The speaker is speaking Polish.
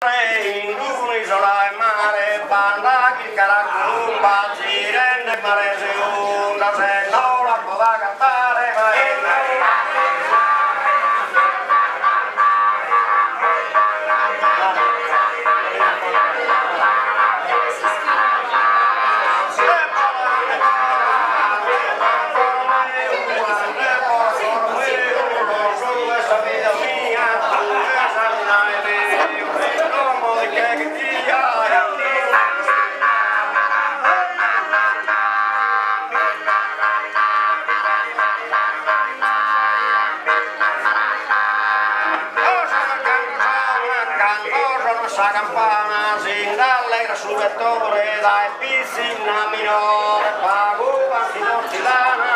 Un'isola e mare, banda che caracumba, girende mare seconda, se no la può cantare mai. La campana sin dall'era sul vettore dai piscina minore pago quanti non si danno